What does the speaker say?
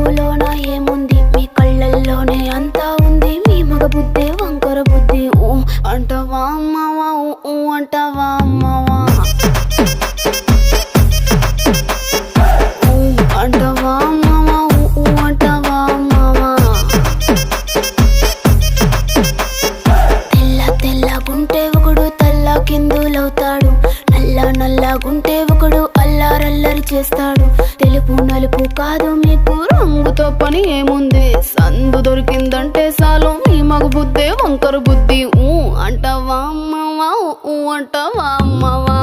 కన్నులోన ఏముంది మీ కళ్ళల్లోనే అంతా ఉంది మీ మగ బుద్ధే వంకర బుద్ధి ఊ అంటవా అమ్మవా ఊ అంటవా అమ్మవా ఊ అంటవా అమ్మవా ఊ అంటవా అమ్మవా తెల్ల తెల్లగుంటే ఒకడు తల్ల కిందులవుతాడు నల్ల నల్లగుంటే ఒకడు అల్లారల్లరి చేస్తాడు తెలుపు నలుపు కాదు మీకు రంగుతో పని ఏముంది సందు దొరికిందంటే చాలు మీ మగ బుద్ధే వంకర బుద్ధి ఊ అంటవా అమ్మవా ఊ అంటవా అమ్మవా